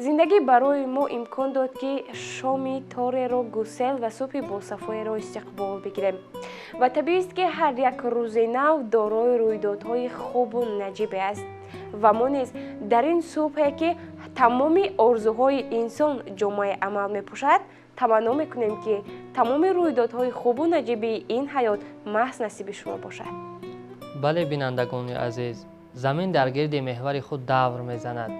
зиндагӣ барои мо имкон дод ки шоми тореро гусел ва субҳи босафоеро истиқбол бигирем. ва табиист ки ҳар як рӯзи нав дорои рӯйдодҳои хубу наҷибе аст ва мо низ дар ин субҳе ки тамоми орзуҳои инсон ҷомаи амал мепӯшад таманно мекунем ки тамоми рӯйдодҳои хубу наҷиби ин ҳаёт маҳз насиби шумо бошад. бале бинандагони азиз, замин дар гирди меҳвари худ давр мезанад.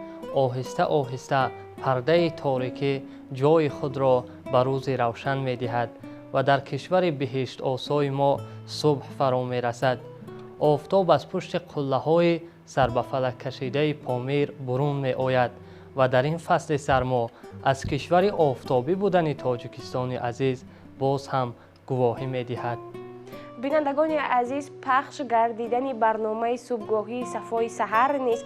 оҳиста оҳиста пардаи торикӣ ҷои худро ба рӯзи равшан медиҳад ва дар кишвари биҳиштосои мо субҳ фаро мерасад. офтоб аз пушти қуллаҳои сарбафалак кашидаи Помир бурун меояд ва дар ин фасли сармо аз кишвари офтобӣ будани Тоҷикистони азиз боз ҳам гувоҳӣ медиҳад. бинандагони азиз, пахш гардидани барномаи субҳгоҳии сафои саҳар низ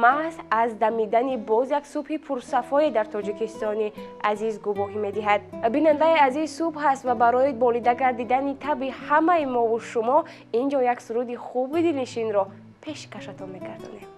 маҳз аз дамидани боз як субҳи пурсафое дар Тоҷикистони азиз гувоҳӣ медиҳад. бинандаи азиз, субҳ аст ва барои болида гардидани таби ҳамаи мову шумо инҷо як суруди хуби дилнишинро пешкашатон мегардонем.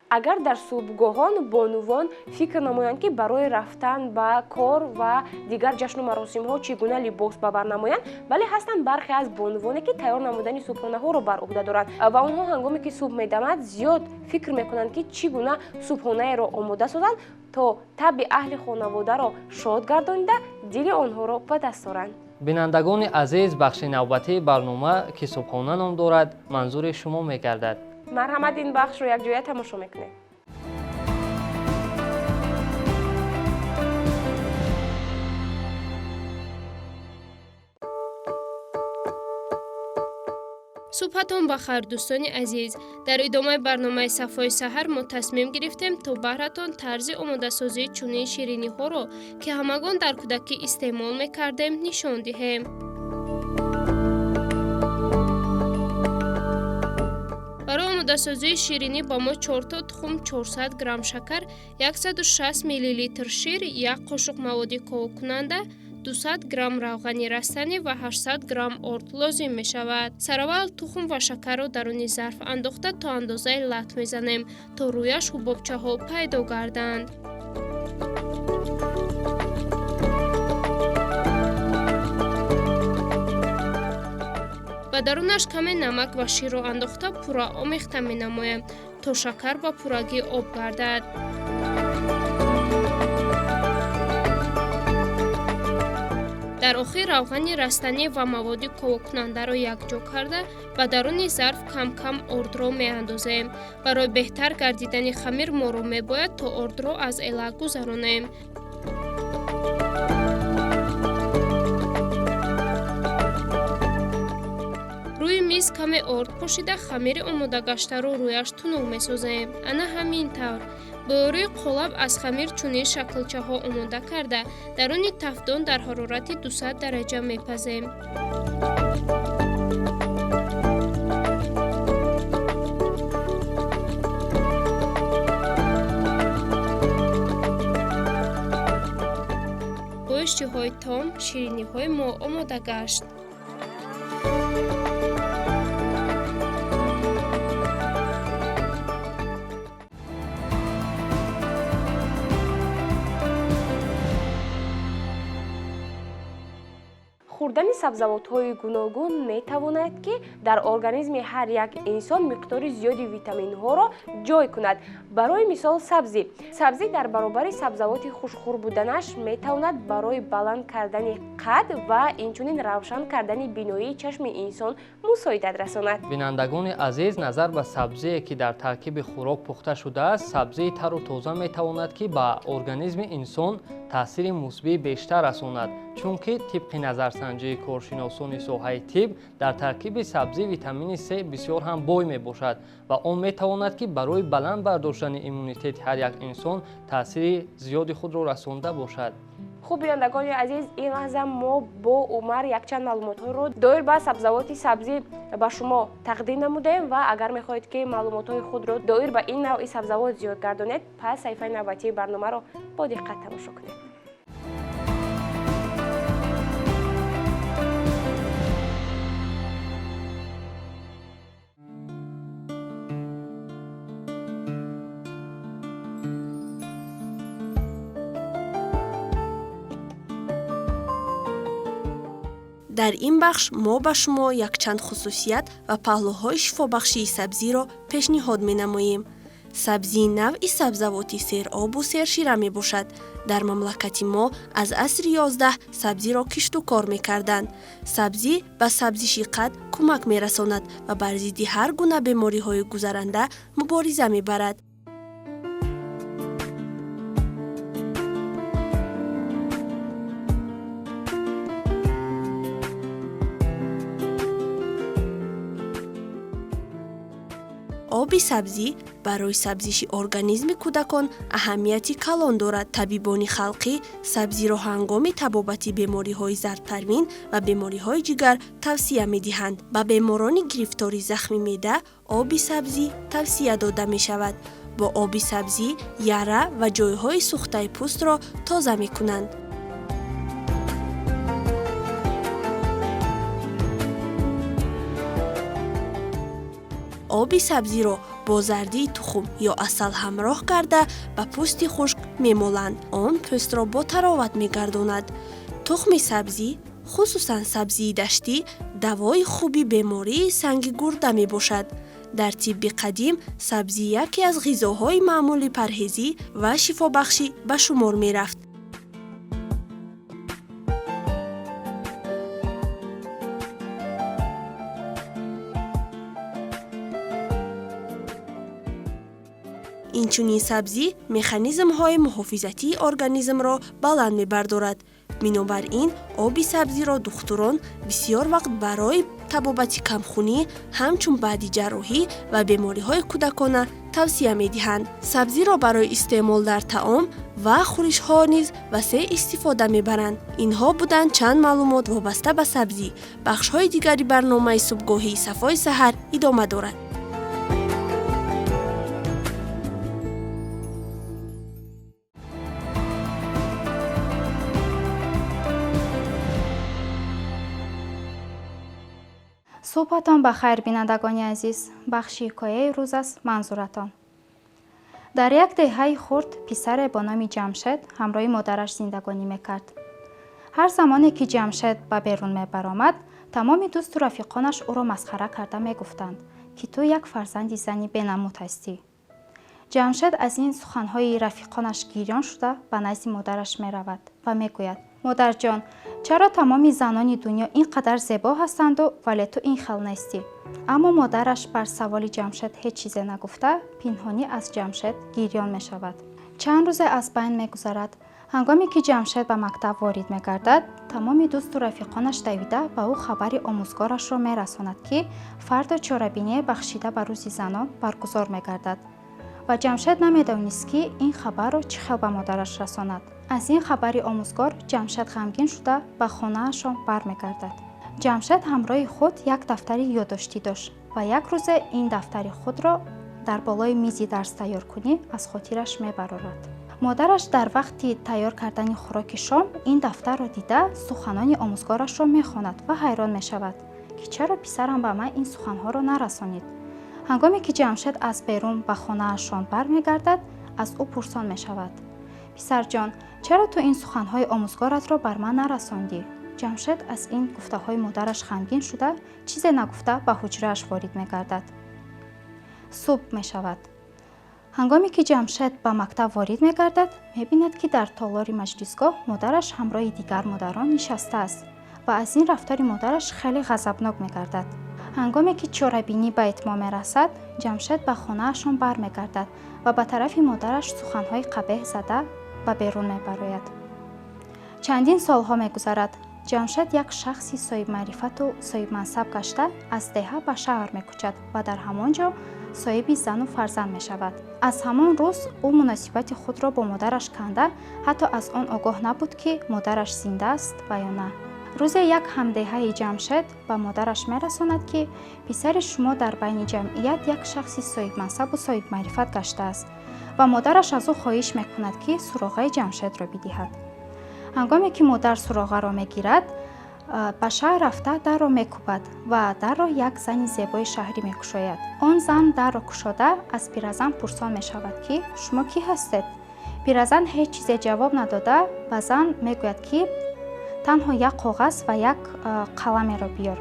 агар дар субҳгоҳон бонувон фикр намоянд ки барои рафтан ба кор ва дигар ҷашну маросимҳо чӣ гуна либос ба бар намоянд, вале ҳастанд бархе аз бонувоне ки тайёр намудани субҳонаҳоро бар уҳда доранд ва онҳо ҳангоме ки субҳ медамад зиёд фикр мекунанд ки чӣ гуна субҳонаеро омода созанд то таби аҳли хонаводаро шод гардонида дили онҳоро ба даст оранд. бинандагони азиз, бахши навбатии барнома ки субҳона ном дорад манзури шумо мегардад. марҳамат, ин бахшро якҷоя тамошо мекунед. субҳатон бахайр дӯстони азиз, дар идомаи барномаи Сафои саҳар мо тасмим гирифтем то баҳратон тарзи омодасозии чунин шириниҳоро ки ҳамагон дар кӯдакӣ истеъмол мекардем нишон диҳем. барои омодасозии ширинӣ ба мо 4 та тухм, 400 грамм шакар, 160 мл шир, 1 қошуқ маводи ковокунанда, 200 грамм равғани растанӣ ва 800 грамм орд лозим мешавад. сараввал тухм ва шакарро даруни зарф андохта то андозаи лат мезанем то рӯяш ҳубобчаҳо пайдо гарданд. ба дарунаш каме намак ва ширро андохта пурра омехта менамоем то шакар ба пуррагӣ об гардад. дар охир равғани растанӣ ва маводи ковокунандаро якҷо карда ба даруни зарф кам-кам ордро меандозем. барои беҳтар гардидани хамир моро мебояд то ордро аз элак гузаронем. рӯи миз каме орд пошида хамири омодагаштаро рӯяш тунук месозем. ана ҳамин тавр. ба рӯи қолаб аз хамир чунин шаклчаҳо омода карда даруни тафдон дар ҳарорати 200 дараҷа мепазем. гӯштиҳои том, шириниҳои мо омода гашт. хӯрдани сабзавотҳои гуногун метавонад ки дар организми ҳар як инсон миқдори зиёди витаминҳоро ҷой кунад. барои мисол сабзӣ дар баробари сабзавоти хушхӯр буданаш метавонад барои баланд кардани қад ва инчунин равшан кардани биноии чашми инсон мусоидат расонад. бинандагони азиз, назар ба сабзие ки дар таркиби хӯрок пухта шудааст, сабзии тару тоза метавонад ки ба организми инсон таъсири мусбӣ бештар расонад, чунки тибқи назарсанҷии коршиносони соҳаи тиб дар таркиби сабзӣ витамини С бисёр ҳам бой мебошад ва он метавонад ки барои баланд бардоштани иммунитети ҳар як инсон таъсири зиёди худро расонда бошад. хуб бинандагони азиз, ин лаҳза мо бо Умар якчанд маълумотҳоро доир ба сабзавоти сабзӣ ба шумо тақдим намудем ва агар мехоҳед ки маълумотҳои худро доир ба ин навъи сабзавот зиёд гардонед, пас саҳифаи навбатии барномаро бо диққат тамошо кунед. дар ин бахш мо ба шумо якчанд хусусият ва паҳлӯҳои шифобахшии сабзиро пешниҳод менамоем. сабзӣ навъи сабзавоти серобу сершира мебошад. дар мамлакати мо аз асри 11 сабзиро кишту кор мекарданд. сабзӣ ба сабзиши қад кӯмак мерасонад ва бар зидди ҳар гуна бемориҳои гузаранда мубориза мебарад. оби сабзӣ барои сабзиши организми кӯдакон аҳамияти калон дорад. табибони халқӣ сабзиро ҳангоми табобати бемориҳои зардпарвин ва бемориҳои ҷигар тавсия медиҳанд. ба беморони гирифтори захми меъда оби сабзӣ тавсия дода мешавад. бо оби сабзӣ яра ва ҷойҳои сӯхтаи пӯстро тоза мекунанд. оби сабзиро бо зардии тухм ё асал ҳамроҳ карда ба пӯсти хушк мемоланд. Он пӯстро бо тароват мегардонад. тухми сабзӣ, хусусан сабзии даштӣ, давои хуби бемории санги гурда мебошад. дар тибби қадим сабзӣ яке аз ғизоҳои маъмули парҳезӣ ва шифобахшӣ ба шумор мерафт. инчунин сабзӣ механизмҳои муҳофизатии организмро баланд мебардорад. бинобар ин оби сабзиро духтурон бисёр вақт барои табобати камхунӣ ҳамчун баъди ҷарроҳӣ ва бемориҳои кӯдакона тавсия медиҳанд. сабзиро барои истеъмол дар таом ва хӯришҳо низ васеъ истифода мебаранд. инҳо буданд чанд маълумот вобаста ба сабзӣ. бахшҳои дигари барномаи субҳгоҳии Сафои Саҳар идома дорад. صبحتان بخیر بینندگان عزیز. بخش حکایه روز است منظورتان. در یک دهه خرد پسر با نام جمشید همراه مادرش زندگانی میکرد. هر زمانی که جمشید به بیرون میبرآمد تمام دوست و رفیقانش او را مسخره کرده میگفتند که تو یک فرزند زنی بینمود هستی. جمشید از این سخنهای رفیقانش گریان شده به نزد مادرش میرود و میگوید مادر جان، چرا تمام زنان دنیا اینقدر زیبا هستند ولی تو این خل نیستی؟ اما مادرش بر سوال جمشید هیچ چیزی نگفته پنهانی از جمشید گریان می شود. چند روز از بین می گذرد. هنگامی که جمشید به مکتب وارد می گردد تمام دوست و رفیقانش دویده به او خبری آموزگارش را می رساند که فردا چهاربینی بخشیده به روز زنان برگزار می گردد و جمشید نمیدانست که این خبر را چه خیلی به مادرش رساند. از این خبری آموزگار جمشید غمگین شده به خانه‌شان برمیگردد. جمشید همراه خود یک دفتر یادداشتی داشت و یک روز این دفتر خود را در بالای میز درس تیارکنی از خاطرش میبرارد. مادرش در وقتی تیار کردن خوراک شام این دفتر را دیده سخنان آموزگارش را میخواند و حیران میشود که چرا پسرم به من این سخنها را نرسانید. هنگامی که جمشید از بیرون به خانه‌شان برمیگردد از او پرسان میشود پسر جان، چرا تو این سخنهای آموزگارت را بر من نرساندی؟ جمشید از این گفته های مادرش غمگین شده چیزی نگفته به حجره‌اش وارد می‌گردد. صبح می‌شود. هنگامی که جمشید به مکتب وارد می‌گردد می‌بیند که در تالار مجلسگاه مادرش همراه دیگر مادران نشسته است و از این رفتار مادرش خیلی غضبناک می‌گردد. هنگامی که چهاربینی به اتمام می‌رسد جمشید به خانه‌شان برمیگردد و به طرف مادرش سخنهای قبیح زده به بیرون میبراید. چندین سالها میگذرد. جمشید یک شخصی صاحب معرفت و صاحب منصب گشته از دهه به شهر میکوچد و در همانجا صاحب زن و فرزند میشود. از همان روز او مناسبت خود را با مادرش کنده حتی از آن آگاه نبود که مادرش زنده است و یا نه. روز یک همدیهه جمشید به مادرش میرساند که پسر شما در بین جمعیت یک شخصی صاحب منصب و صاحب معرفت گشته است و مادرش از او خواهش میکند که سراغه جمشید را بدهد. هنگامی که مادر سراغه را میگیرد به شهر رفته در را میکوبد و در را یک زن زیبای شهری میکشاید. آن زن در را کشاده از پیرزن پرسان میشود که شما کی هستید؟ پیرزن هیچ چیز جواب نداده و زن میگوید که تنها یک کاغذ و یک قلم را بیار.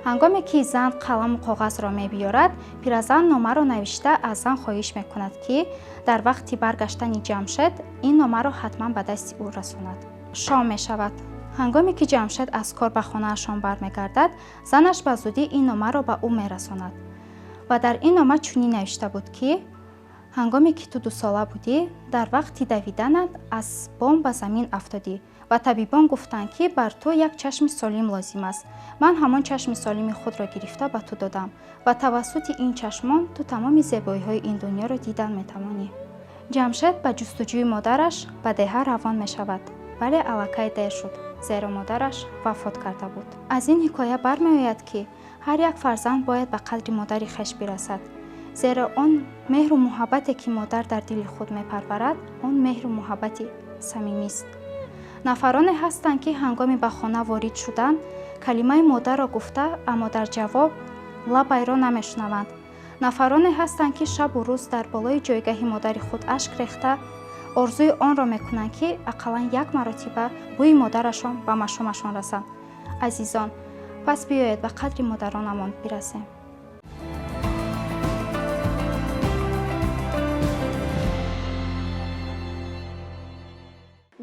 هنگامی که زن قلم و کاغذ را می‌بیارد، پیرزن نامه را نوشته از زن خواهش می‌کند که در وقتی برگشتن جمشید این نامه را حتما به دست او رساند. شام می‌شود. هنگامی که جمشید از کار به خانه‌شان برمیگردد، زنش به زودی این نامه را به او می‌رساند و در این نامه چنین نوشته بود که هنگامی که تو 2 ساله بودی در وقتی دویدنت از بام به زمین افتادی و طبیبان گفتند که بر تو یک چشم سالم لازم است. من همان چشم سالم خود را گرفته به تو دادم و توسط این چشمان تو تمام زیبایی‌های این دنیا را دیدن می‌توانی. جمشید به جستجوی مادرش به دهه روان می‌شود ولی الکی دیر شد زیرا مادرش وفات کرده بود. از این حکایه برمی‌آید که هر یک فرزند باید به قدر مادر خویش برسد زیرا آن مهر و محبتی که مادر در دل خود می‌پرورد آن مهر و محبتی صمیمی است. نفرانی هستند که هنگامی به خانه وارد شدند کلمه مادر را گفته اما در جواب لب را نمیشنوند нафароне ҳастанд, ки шабу рӯз дар болои ҷойгоҳи модари худ ашк рехта, орзуи онро мекунанд, ки ақаллан як маротиба бӯи модарашон ба машомашон расад. азизон, пас биёед ба қадри модаронамон бирасем.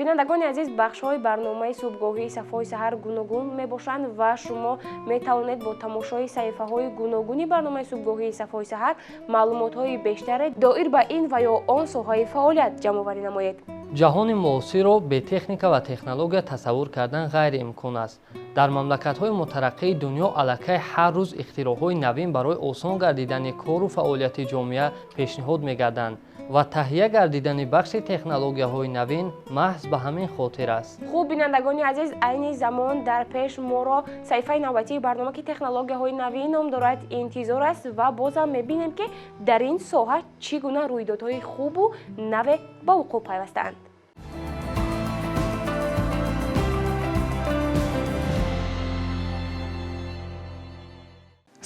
бинандагони азиз, бахшҳои барномаи субҳгоҳии Сафои Саҳар гуногун мебошанд ва шумо метавонед бо тамошои саҳифаҳои гуногуни барномаи субҳгоҳии Сафои Саҳар маълумотҳои бештаре доир ба ин ва ё он соҳаи фаъолият ҷамъоварӣ намоед. ҷаҳони муосирро бе техника ва технология тасаввур кардан ғайриимкон аст. дар мамлакатҳои мутараққии дунё аллакай ҳар рӯз ихтироъҳои навин барои осон гардидани кору фаъолияти ҷомеа пешниҳод мегарданд ва таҳия гардидани бахши технологияҳои навин маҳз ба ҳамин хотир аст. хуб бинандагони азиз, айни замон дар пеш моро саҳифаи навбатии барнома ки технологияҳои навин ном дорад интизор аст ва бозам мебинем ки дар ин соҳа чӣ гуна рӯйдодҳои хубу наве ба вуқӯъ пайвастаанд.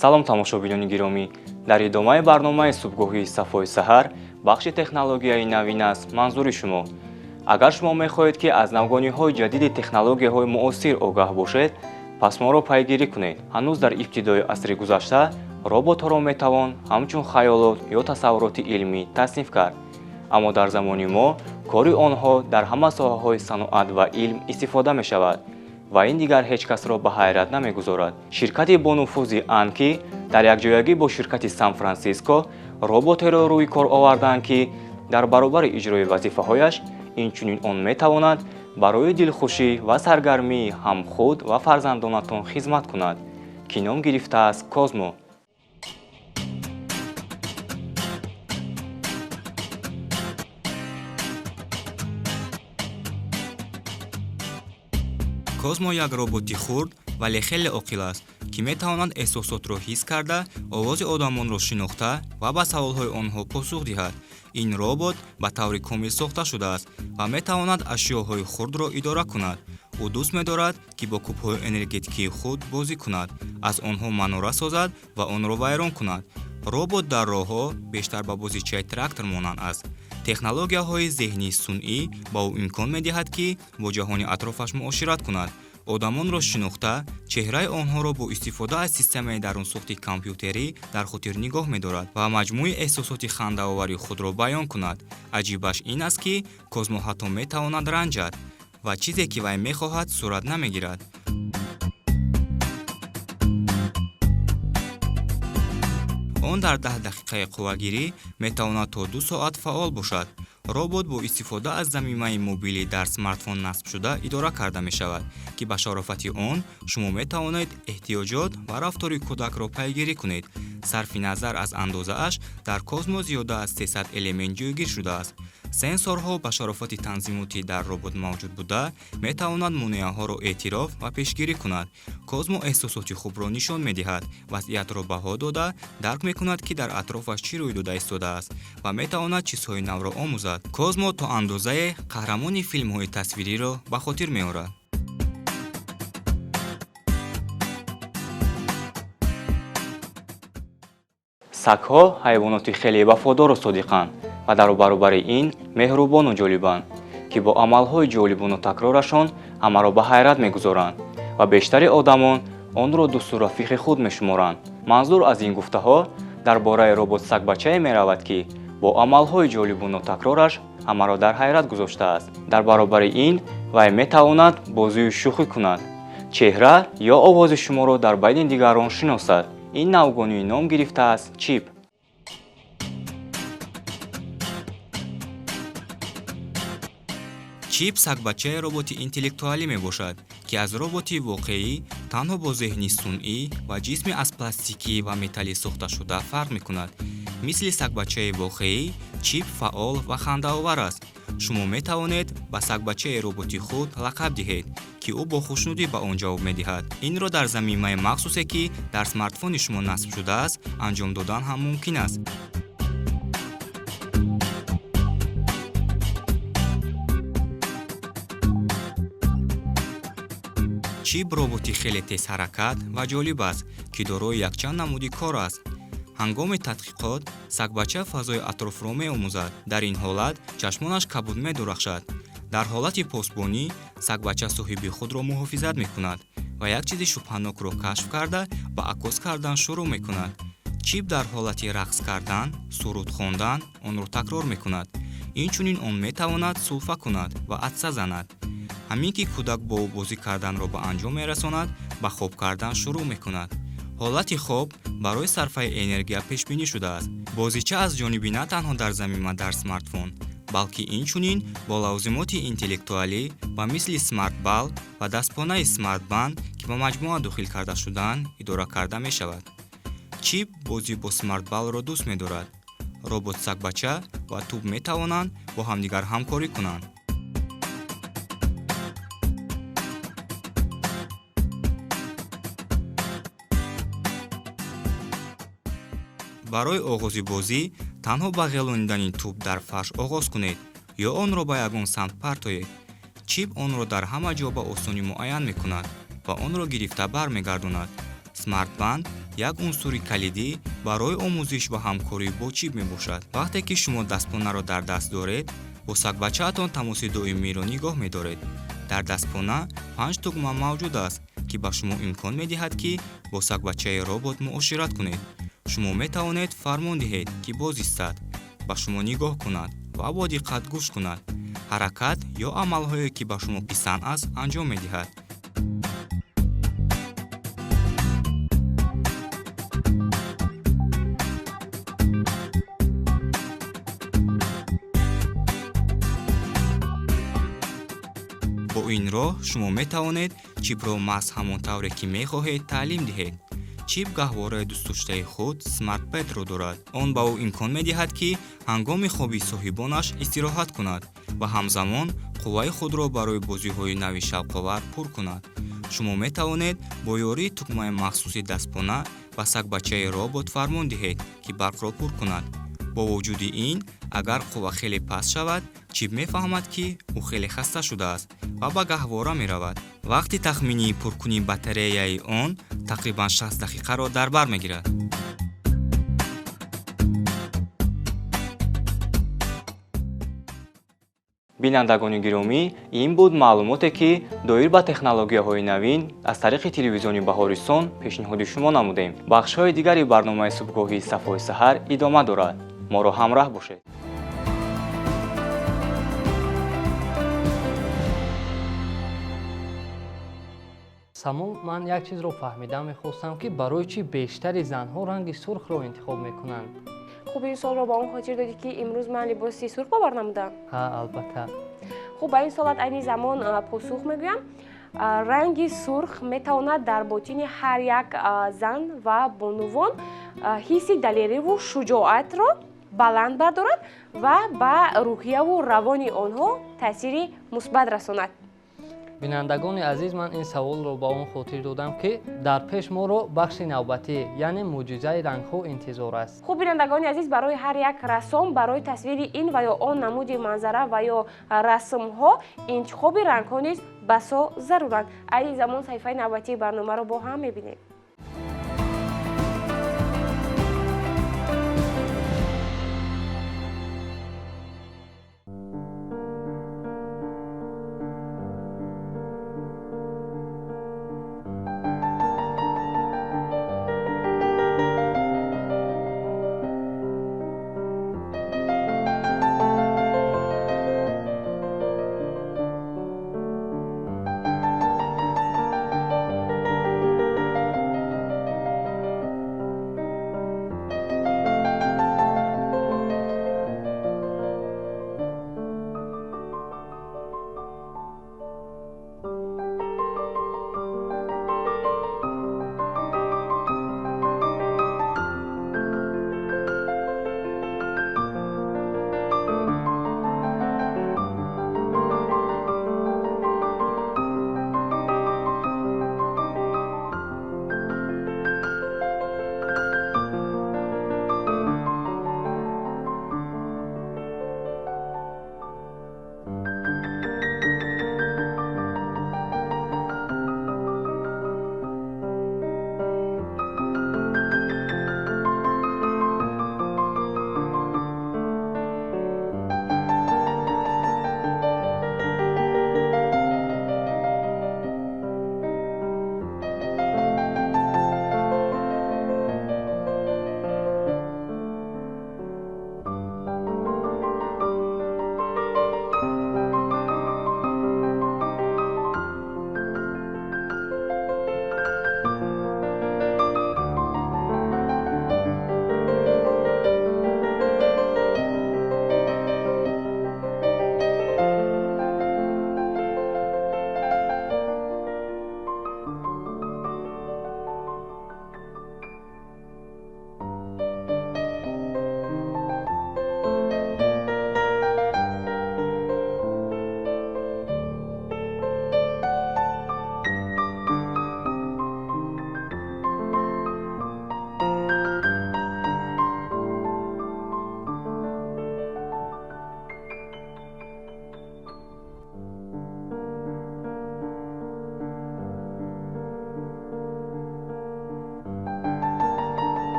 салом тамошобинони гиромӣ, дар идомаи барномаи субҳгоҳии Сафои Саҳар бахши технологияи навин аст манзури шумо. агар шумо мехоҳед ки аз навгониҳои ҷадиди технологияҳои муосир огаҳ бошед, пас моро пайгирӣ кунед. ҳанӯз дар ибтидои асри гузашта роботҳоро метавон ҳамчун хаёлот ё тасаввуроти илмӣ тасниф кард, аммо дар замони мо кори онҳо дар ҳама соҳаҳои саноат ва илм истифода мешавад ва ин дигар ҳеҷ касро ба ҳайрат намегузорад. ширкати бонуфузи Анки дар якҷоягӣ бо ширкати Сан-Франсиско роботеро рӯи кор оварданд, ки дар баробари иҷрои вазифаҳояш инчунин он метавонад барои дилхушӣ ва саргармии ҳам худ ва фарзандонатон хизмат кунад, ки ном гирифтааст Козмо. Козмо як роботи хурд вале хеле оқил аст, ки метавонад эҳсосотро ҳис карда, овози одамонро шинохта ва ба саволҳои онҳо посух диҳад. ин робот ба таври комил сохта шудааст ва метавонад ашёҳои хурдро идора кунад. ӯ дӯст медорад, ки бо кӯбҳои энергетикии худ бозӣ кунад, аз онҳо манора созад ва онро вайрон кунад. робот дар роҳҳо бештар ба бозичаи трактор монанд аст. технологияҳои зеҳнии сунъӣ ба ӯ имкон медиҳад, ки бо ҷаҳони атрофаш муошират кунад. одамонро шинохта, чеҳраи онҳоро бо истифода аз системаи дарунсохти компютерӣ дар хотир нигоҳ медорад ва маҷмӯи эҳсосоти хандаовари худро баён кунад. аҷибаш ин аст, ки Козмо ҳатто метавонад ранҷад ва чизе ки вай мехоҳад сурат намегирад. он дар 10 дақиқаи қуввагирӣ метавонад то 2 соат фаъол бошад. робот бо истифода аз замимаи мобилӣ дар смартфон насб шуда идора карда мешавад, ки ба шарофати он шумо метавонед эҳтиёҷот ва рафтори кӯдакро пайгирӣ кунед. сарфи назар аз андозааш дар Козмо зиёда аз 300 элемент ҷойгир шудааст. сенсорҳо ба шарофати танзимотӣ дар робот мавҷуд буда метавонад монеаҳоро эътироф ва пешгирӣ кунад. Козмо эҳсосоти хубро нишон медиҳад, вазъиятро баҳо дода дарк мекунад, ки дар атрофаш чӣ рӯй дода истодааст ва метавонад чизҳои навро омӯзад. Козмо то андозае қаҳрамони филмҳои тасвириро ба хотир меорад. сагҳо ҳайвоноти хеле вафодору содиқанд ва дар баробари ин меҳрубону ҷолибанд, ки бо амалҳои ҷолибону такрорашон ҳамаро ба ҳайрат мегузоранд ва бештари одамон онро дӯсту рафиқи худ мешуморанд. манзур аз ин гуфтаҳо дар бораи робот сагбачае меравад, ки бо амалҳои ҷолибону такрораш ҳамаро дар ҳайрат гузоштааст. дар баробари ин вай метавонад бозию шӯхӣ кунад, чеҳра ё овози шуморо дар байни дигарон шиносад. ин навгонӣ ном гирифтааст чип. чип сагбачаи роботи интеллектуалӣ мебошад, ки аз роботи воқеӣ танҳо бо зеҳни сунъӣ ва ҷисми аз пластикӣ ва металлӣ сохта шуда фарқ мекунад. мисли сагбачаи воқеӣ, чип фаъол ва хандаовар аст. шумо метавонед ба сагбачаи роботи худ лақаб диҳед, ки ӯ бо хушнудӣ ба он ҷавоб медиҳад. инро дар замимаи махсусе, ки дар смартфони шумо насб шудааст, анҷом додан ҳам мумкин аст. чип роботи хеле тезҳаракат ва ҷолиб аст, ки дорои якчанд намуди кор аст. ҳангоми тадқиқот сагбача фазои атрофро меомӯзад. дар ин ҳолат чашмонаш кабуд медурахшад. дар ҳолати посбонӣ сагбача соҳиби худро муҳофизат мекунад ва як чизи шубҳанокро кашф карда ба акос кардан шурӯъ мекунад. чип дар ҳолати рақс кардан, суруд хондан онро такрор мекунад. инчунин он метавонад сулфа кунад ва атса занад. ҳамин ки кӯдак бо бозӣ карданро ба анҷом мерасонад, ба хоб кардан шурӯъ мекунад. ҳолати хоб барои сарфаи энергия пешбинӣ шудааст. бозича аз ҷониби на танҳо дар замима дар смартфон, балки инчунин бо лавзимоти интеллектуалӣ ба мисли смартбал ва дастпонаи смартбанд ки ба маҷмӯа дохил карда шудаанд идора карда мешавад. чип бозӣ бо смартбалро дӯст медорад. робот сагбача ва туб метавонанд бо ҳамдигар ҳамкорӣ кунанд. барои оғози бозӣ танҳо ба ғелондани туб дар фарш оғоз кунед ё онро ба ягон самт партоед. чип онро дар ҳама ҷо ба осонӣ муайян мекунад ва онро гирифта бармегардонад. смартбанд як унсури калидӣ барои омӯзиш ва ҳамкорӣ бо чип мебошад. вақте ки шумо дастпонаро дар даст доред, бо сагбачаатон тамоси доимиро нигоҳ медоред. дар дастпона 5 тугма мавҷуд аст ки ба шумо имкон медиҳад ки бо сагбачаи робот муошират кунед. шумо метавонед фармон диҳед ки боз истад, ба шумо нигоҳ кунад ва бо диққат гӯш кунад. ҳаракат ё амалҳое ки ба шумо писанд аст анҷом медиҳад. бо ин роҳ шумо метавонед чипро маҳз ҳамон тавре ки мехоҳед таълим диҳед. чип гаҳвораи дӯстдоштаи худ смартпедро дорад. он ба ӯ имкон медиҳад ки ҳангоми хоби соҳибонаш истироҳат кунад ва ҳамзамон қувваи худро барои бозиҳои нави шавқовар пур кунад. шумо метавонед бо ёрии тугмаи махсуси дастпона ба сагбачаи робот фармон диҳед ки барқро пур кунад. бо вуҷуди ин, агар қувва хеле паст шавад, чип мефаҳмад ки ӯ хеле хаста шудааст ва ба гаҳвора меравад. вақти тахминии пуркуни батареяи он тақрибан 60 дақиқаро дар бар мегирад. бинандагони гиромӣ, ин буд маълумоте ки доир ба технологияҳои навин аз тариқи телевизиони Баҳористон пешниҳоди шумо намудем. бахшҳои дигари барномаи субҳгоҳии Сафои саҳар идома дорад. моро ҳамроҳ бошед. самол, ман як чизро фаҳмида мехостам ки барои чӣ бештари занҳо ранги сурхро интихоб мекунанд. хуб ин суолро ба он хотир додӣ ки имрӯз ман либоси сурх бовар намудам. ҳа, албатта. хуб ба ин суолат айни замон посух мегӯям. ранги сурх метавонад дар ботини ҳар як зан ва бонувон ҳисси далериву шуҷоатро баланд бардорад ва ба рӯҳияву равони онҳо таъсири мусбат расонад. бинандагони азиз, ман ин саволро ба он хотир додам ки дар пеш моро бахши навбатӣ, яъне мӯъҷизаи рангҳо интизор аст. хуб бинандагони азиз, барои ҳар як рассом барои тасвири ин ва ё он намуди манзара ва ё расмҳо интихоби рангҳо низ басо заруранд. айни замон саҳифаи навбатии барномаро бо ҳам мебинем.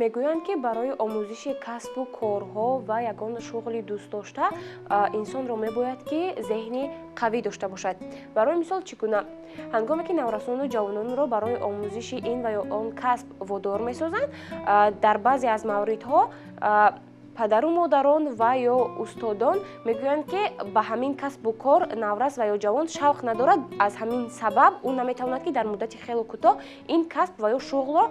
мегӯянд ки барои омӯзиши касбу корҳо ва ягон шуғли дӯстдошта инсонро мебояд ки зеҳни қавӣ дошта бошад. Барои мисол чӣ гуна? ҳангоме ки наврасону ҷавононро барои омӯзиши ин ва ё он касб водор месозанд, дар баъзе аз мавридҳо падару модарон ва ё устодон мегӯянд ки ба ҳамин касбу кор наврас ва ё ҷавон шавқ надорад. Аз ҳамин сабаб ӯ наметавонад ки дар муддати хеле кӯтоҳ ин касб ва ё шуғлро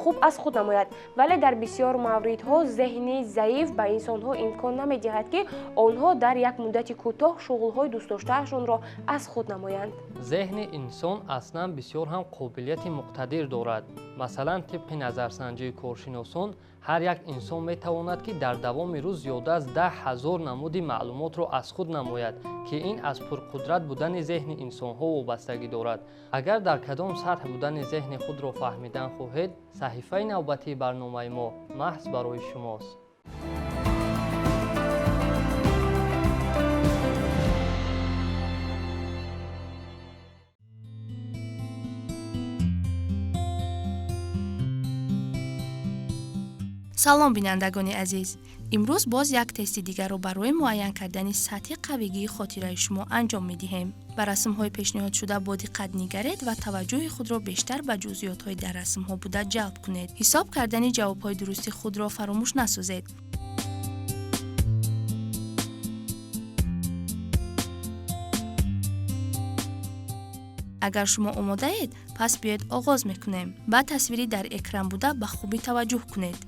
хуб аз худ намояд. Вале дар бисёр мавридҳо зеҳни заиф ба инсонҳо имкон намедиҳад ки онҳо дар як муддати кӯтоҳ шуғлҳои дӯстдоштаашонро аз худ намоянд. зеҳни инсон аслан бисёр ҳам қобилияти муқтадир дорад. Масалан, тибқи назарсанҷии коршиносон, ҳар як инсон метавонад ки дар давоми рӯз зиёда аз 10 000 намуди маълумотро аз худ намояд, ки ин аз пурқудрат будани зеҳни инсонҳо вобастагӣ дорад. агар дар кадом сатҳ будани зеҳни худро фаҳмидан хоҳед, саҳифаи навбатии барномаи мо маҳз барои шумост. салом бинандагони азиз, имрӯз боз як тести дигарро барои муайян кардани сатҳи қавигии хотираи шумо анҷом медиҳем. ба расмҳои пешниҳодшуда бо диққат нигаред ва таваҷҷӯҳи худро бештар ба ҷузъиётҳои дар расмҳо буда ҷалб кунед. ҳисоб кардани ҷавобҳои дурусти худро фаромӯш насозед. агар шумо омодаед, пас биёед оғоз мекунем. ба тасвири дар экран буда ба хубӣ таваҷҷӯҳ кунед.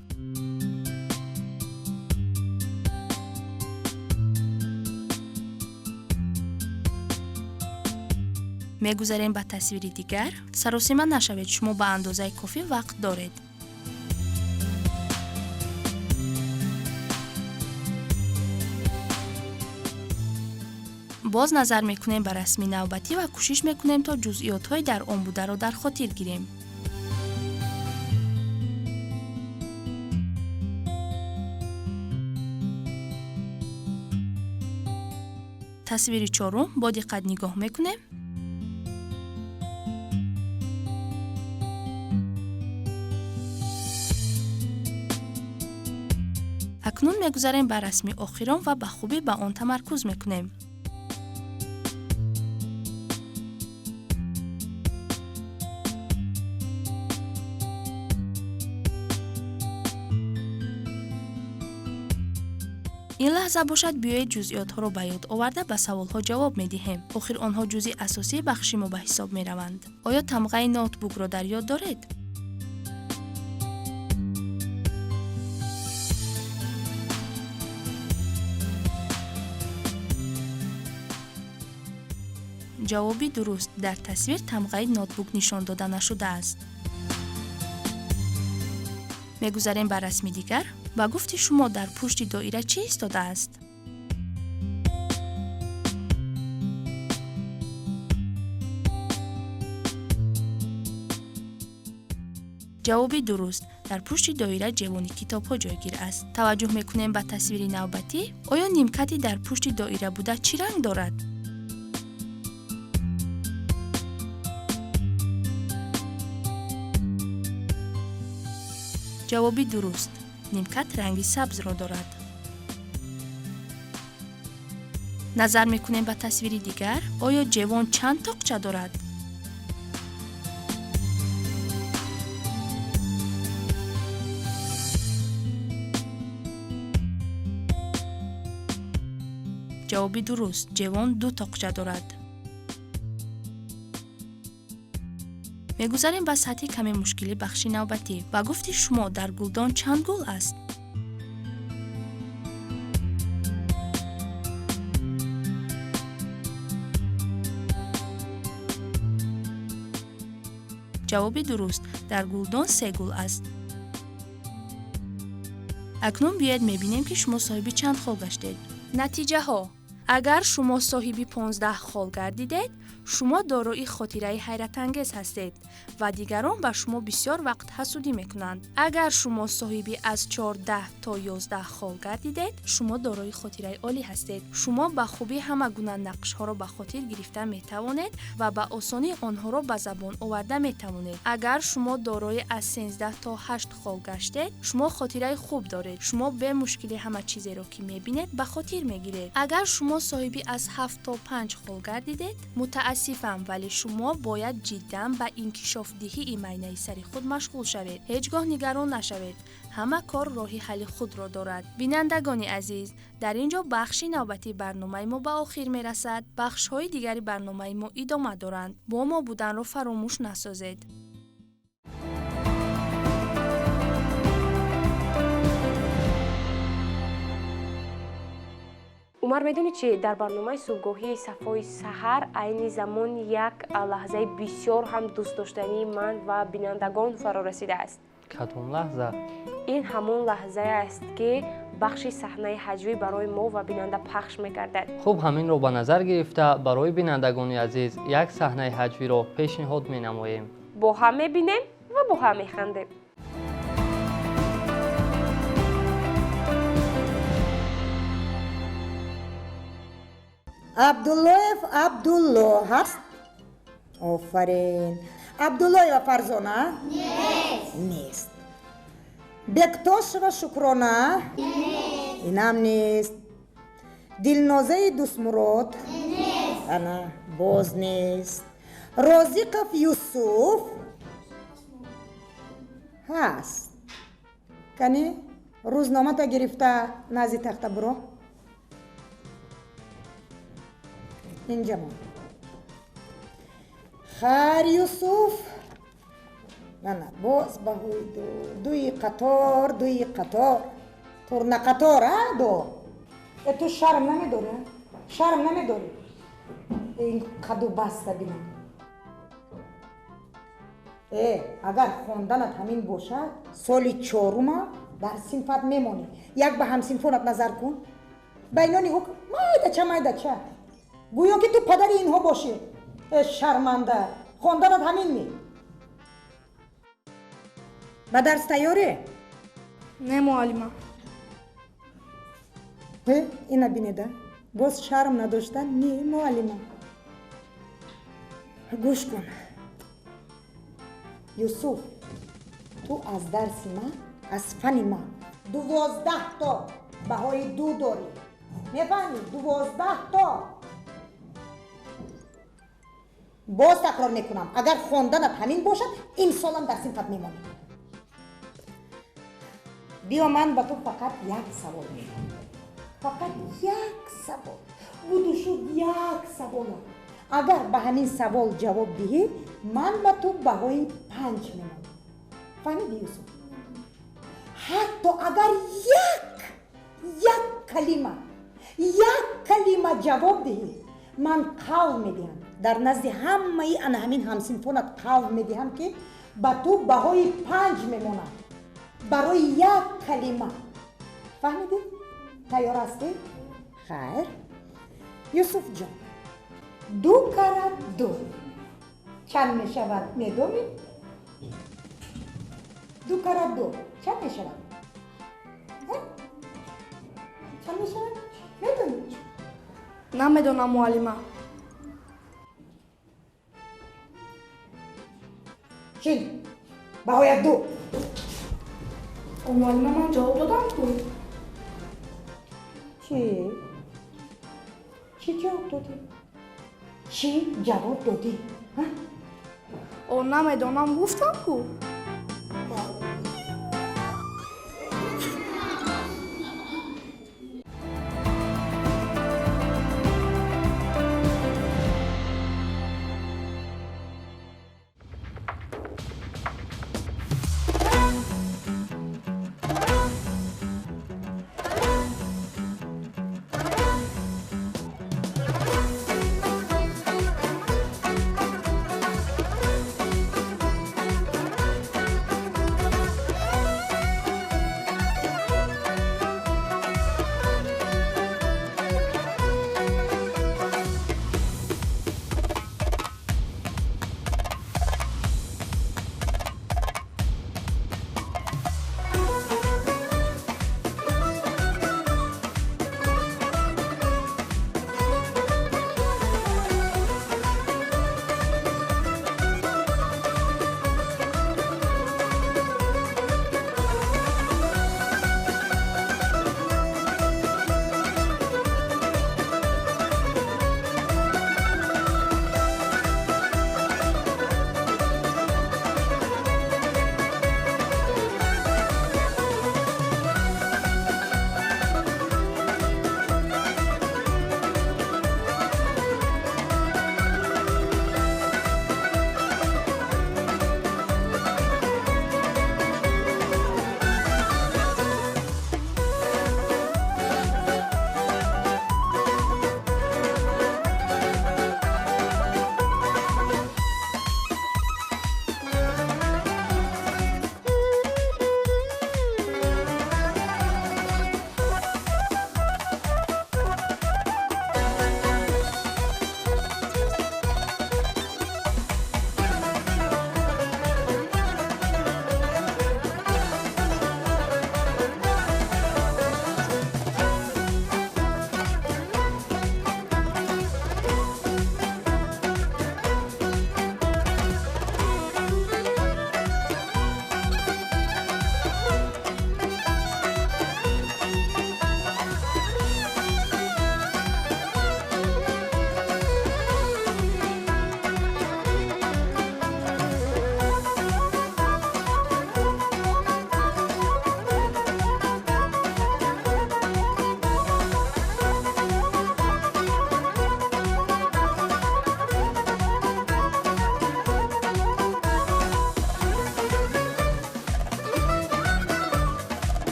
мегузарем ба тасвири дигар. саросима нашавед, шумо ба андозаи кофӣ вақт доред. боз назар мекунем ба расми навбатӣ ва кӯшиш мекунем то ҷузъиётҳои дар он бударо дар хотир гирем. тасвири чорум бо диққат нигоҳ мекунем. акнун мегузарем ба расми охирон ва ба хубӣ ба он тамаркуз мекунем. ин лаҳза бошад биёед ҷузъиётҳоро ба ёд оварда ба саволҳо ҷавоб медиҳем. охир онҳо ҷузъи асосии бахши мо ба ҳисоб мераванд. оё тамғаи ноутбукро дар ёд доред? ҷавоби дуруст дар тасвир тамғаи ноутбук нишон дода нашудааст. мегузарем ба расми дигар. ба гуфти шумо дар пушти доира чӣ истодааст? ҷавоби дуруст дар пушти доира ҷевони китобҳо ҷойгир аст. таваҷҷӯҳ мекунем ба тасвири навбатӣ. оё нимкати дар пушти доира буда чӣ ранг дорад? ҷавоби дуруст нимкат ранги сабзро дорад. назар мекунем ба тасвири дигар. оё ҷевон чанд тоқча дорад? ҷавоби дуруст ҷевон 2 тоқча дорад. мегузарем ба сатҳи каме мушкили бахши навбатӣ. ба гуфти шумо дар гулдон чанд гул аст? ҷавоби дуруст дар гулдон 3 гул аст. акнун биёед мебинем ки шумо соҳиби чанд хол гаштед. натиҷаҳо: агар шумо соҳиби 15 хол гардидед, шумо дорои хотираи ҳайратангез ҳастед ва дигарон ба шумо бисёр вақт ҳасудӣ мекунанд. Агар шумо соҳиби аз 14 то 11 хол гардидед, шумо дорои хотираи олӣ ҳастед. Шумо ба хубӣ ҳама гуна нақшҳоро ба хотир гирифта метавонед ва ба осонӣ онҳоро ба забон оварда метавонед. Агар шумо дорои аз 13 то 8 хол гаштед, шумо хотираи хуб доред. Шумо бе мушкилӣ ҳама чизеро ки мебинед ба хотир мегиред. Агар шумо соҳиби аз 7 то 5 хол гардидед, мутаассифам, вале шумо бояд ҷиддан ба инкишофдиҳии майнаи сари худ машғул шавед. Ҳеҷ гоҳ нигарон нашавед. ҳама кор роҳи ҳалли худро дорад. Бинандагони азиз, дар ин ҷо бахши навбатии барномаи мо ба охир мерасад. Бахшҳои дигари барномаи мо идома доранд. Бо мо буданро фаромӯш насозед. умар медонӣ чи дар барномаи субҳгоҳии сафои саҳар айни замон як лаҳзаи бисёр ҳам дӯстдоштании ман ва бинандагон фаро расидааст. кадом лаҳза? ин ҳамон лаҳзае аст ки бахши саҳнаи ҳаҷвӣ барои мо ва бинанда пахш мекардад. хуб, ҳаминро ба назар гирифта барои бинандагони азиз як саҳнаи ҳаҷвиро пешниҳод менамоем. бо ҳам мебинем ва бо ҳам механдем. абдуллоев абдулло ҳаст? офарин. абдуллоева фарзона? нест. бектошева шукрона? инам нест. дилнозаи дусмурод? ана боз нест. розиқов юсуф? ҳаст. кани рӯзномата гирифта назди тахта биро. اینجا ما خیر یوسف نه باز بهوی دوی قطار تورنا قطار دو تو شرم نمیداره شرم نمیداری این قدو بسته بینم اگر خوندنت همین باشد سالی 4 در صنفت میمونی یک به هم صنفونت نظر کن بینانی حکم مایده چه گویا که تو پدر اینها باشی شرمنده خوندنت همین می با درس تیاره؟ نه معلمه. اینا بینیده باز شرم نداشتن؟ نه معلمه. گوش کن یوسف تو از درس من از فن من 12 تا بهای 2 داری میفهمی؟ 12 تا باز تکرار میکنم اگر خوندنت همین باشد این سالم در صنفت میمانی. بیا من با تو فقط یک سوال میکنم فقط یک سوال بودو شد یک سوال اگر به همین سوال جواب دهی من با تو بهای 5 میمانم. فهمیدی یوسف؟ حتی اگر یک کلمه جواب دهی من قول میدهم در نزد همه همین همسنفونت قول میدهم که با تو بهای 5 میمونم برای یک کلمه. فهمیدی؟ تیار هستی؟ خیر یوسف جان 2 کرد 2 چند میشود میدونی؟ 2 کرد 2 چند میشود؟ چند میشود؟ میدونی؟ نمیدونم معلمه. چی؟ بهای 2 معلمه من جواب دادم تو. چی؟ چی جواب دادی؟ چی جواب دادی؟ نمیدونم گفتم کو.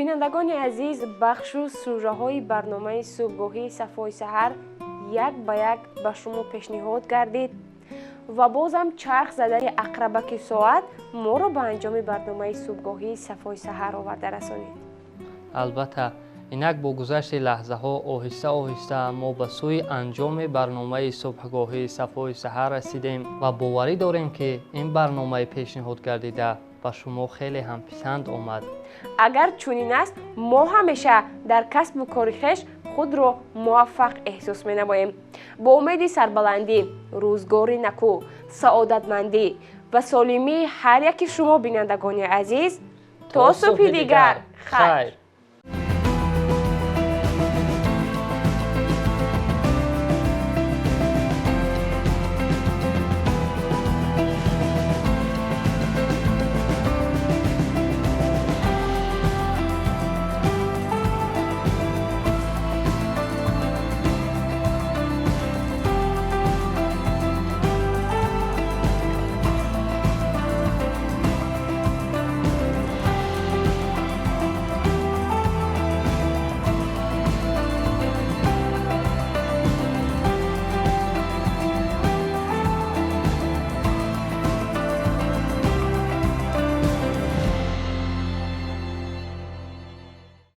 бинандагони азиз, бахшу сӯжаҳои барномаи субҳгоҳии Сафои саҳар як ба як ба шумо пешниҳод гардид ва бозам чарх задани ақрабаки соат моро ба анҷоми барномаи субҳгоҳии Сафои саҳар оварда расонид. албатта инак бо гузашти лаҳзаҳо оҳиста оҳиста мо ба сӯи анҷоми барномаи субҳгоҳии Сафои саҳар расидем ва боварӣ дорем ки ин барномаи пешниҳод гардида ба шумо хеле ҳам писанд омад. агар чунин аст, мо ҳамеша дар касбу кори хеш худро муваффақ эҳсос менамоем. бо умеди сарбаландӣ, рӯзгори накӯ, саодатмандӣ ва солимии ҳар яки шумо бинандагони азиз, то субҳи дигар, хайр.